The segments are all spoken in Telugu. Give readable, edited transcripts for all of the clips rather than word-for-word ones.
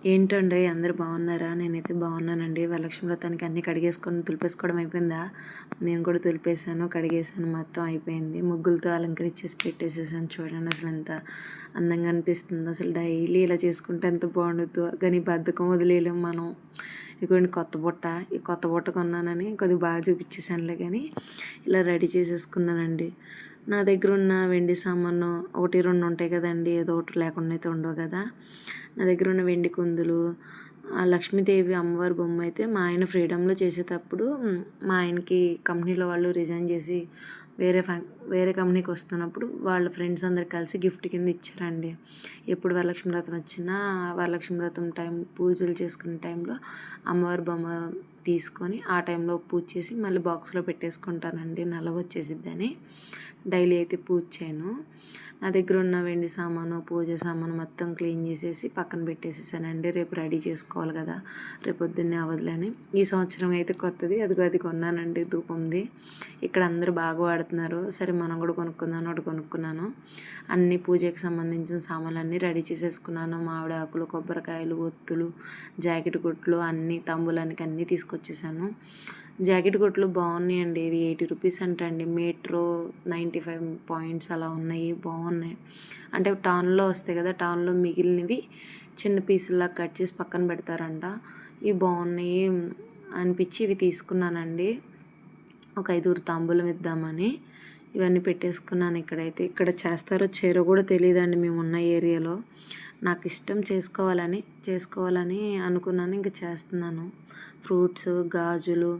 ఏంటండి అందరూ బాగున్నారా? నేనైతే బాగున్నానండి. వరలక్ష్మి వ్రతానికి అన్నీ కడిగేసుకొని తులిపేసుకోవడం అయిపోయిందా? నేను కూడా తులిపేసాను, కడిగేసాను, మొత్తం అయిపోయింది. ముగ్గులతో అలంకరించేసి పెట్టేసేసాను. చూడండి అసలు ఎంత అందంగా అనిపిస్తుందో. అసలు డైలీ ఇలా చేసుకుంటే ఎంత బాగుండుద్దో, కానీ బద్ధకం వదిలేయలేం మనం. ఇదిగోండి కొత్త బుట్ట, ఈ కొత్త బుట్ట కొన్నానని కొద్దిగా బాగా చూపించేసానులే, కానీ ఇలా రెడీ చేసేసుకున్నానండి. నా దగ్గర ఉన్న వెండి సామాను ఒకటి రెండు ఉంటాయి కదండి, ఏదో ఒకటి లేకుండా అయితే ఉండవు కదా. నా దగ్గర ఉన్న వెండి కుందులు, ఆ లక్ష్మీదేవి అమ్మవారి బొమ్మ అయితే మా ఆయన ఫ్రీడమ్లో చేసేటప్పుడు మా ఆయనకి కంపెనీలో వాళ్ళు రిజైన్ చేసి వేరే వేరే కంపెనీకి వస్తున్నప్పుడు వాళ్ళ ఫ్రెండ్స్ అందరు కలిసి గిఫ్ట్ కింద ఇచ్చారండి. ఎప్పుడు వరలక్ష్మి వ్రతం వచ్చినా వరలక్ష్మి వ్రతం టైం పూజలు చేసుకునే టైంలో అమ్మవారి బొమ్మ తీసుకొని ఆ టైంలో పూజ చేసి మళ్ళీ బాక్స్లో పెట్టేసుకుంటానండి, నల్లగొచ్చేసిద్దని. డైలీ అయితే పూజ చేయను. నా దగ్గర ఉన్న వెండి సామాను, పూజ సామాను మొత్తం క్లీన్ చేసేసి పక్కన పెట్టేసేసానండి. రేపు రెడీ చేసుకోవాలి కదా, రేపు పొద్దున్నే అవ్వదులని. ఈ సంవత్సరం అయితే కొత్తది అది కొన్నానండి, ధూపంది. ఇక్కడ అందరూ బాగా వాడుతున్నారు, సరే మనం కూడా కొనుక్కుందాను, ఒకటి కొనుక్కున్నాను. అన్ని పూజకి సంబంధించిన సామాన్లు అన్నీ రెడీ చేసేసుకున్నాను. మామిడి ఆకులు, కొబ్బరికాయలు, ఒత్తులు, జాకెట్ కుట్లు, అన్నీ తాంబూలానికి అన్నీ తీసుకొచ్చేసాను. జాకెట్ కుట్లు బాగున్నాయండి, ఇవి 80 రూపీస్ అంటండి. మీటరు 95 పాయింట్స్ అలా ఉన్నాయి, బాగున్నాయి. అంటే టౌన్లో వస్తాయి కదా, టౌన్లో మిగిలినవి చిన్న పీసుల్లా కట్ చేసి పక్కన పెడతారంట. ఇవి బాగున్నాయి అనిపించి ఇవి తీసుకున్నానండి. ఒక 5 తాంబూలం ఇద్దామని ఇవన్నీ పెట్టేసుకున్నాను. ఇక్కడ చేస్తారో చేయరో కూడా తెలియదండి మేము ఉన్న ఏరియాలో. నాకు ఇష్టం చేసుకోవాలని అనుకున్నాను, ఇంకా చేస్తున్నాను. ఫ్రూట్స్, గాజులు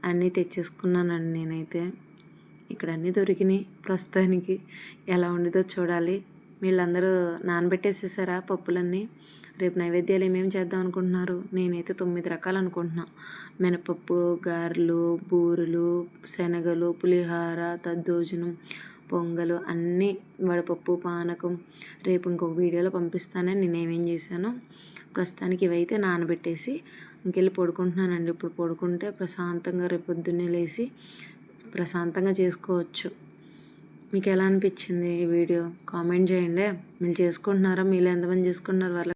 అన్నీ తెచ్చేసుకున్నానండి నేనైతే. ఇక్కడ అన్నీ దొరికినాయి ప్రస్తుతానికి. ఎలా ఉండిదో చూడాలి. వీళ్ళందరూ నానబెట్టేసేసారా పప్పులన్నీ? రేపు నైవేద్యాలు ఏమేమి చేద్దాం అనుకుంటున్నారు? నేనైతే 9 రకాలు అనుకుంటున్నా. మినపప్పు, గారెలు, బూరెలు, శనగలు, పులిహార, దద్దోజనం, పొంగలు అన్నీ, వడపప్పు, పానకం. రేపు ఇంకొక వీడియోలో పంపిస్తానని నేనేమేం చేశానో. ప్రస్తుతానికి ఇవైతే నానబెట్టేసి ఇంకెళ్ళి పడుకుంటున్నానండి. ఇప్పుడు పడుకుంటే ప్రశాంతంగా రేపు పొద్దున్నే లేచి ప్రశాంతంగా చేసుకోవచ్చు. మీకు ఎలా అనిపించింది ఈ వీడియో? కామెంట్ చేయండి. మీరు చేసుకుంటున్నారా? మీలో ఎంతమంది చేసుకుంటున్నారు?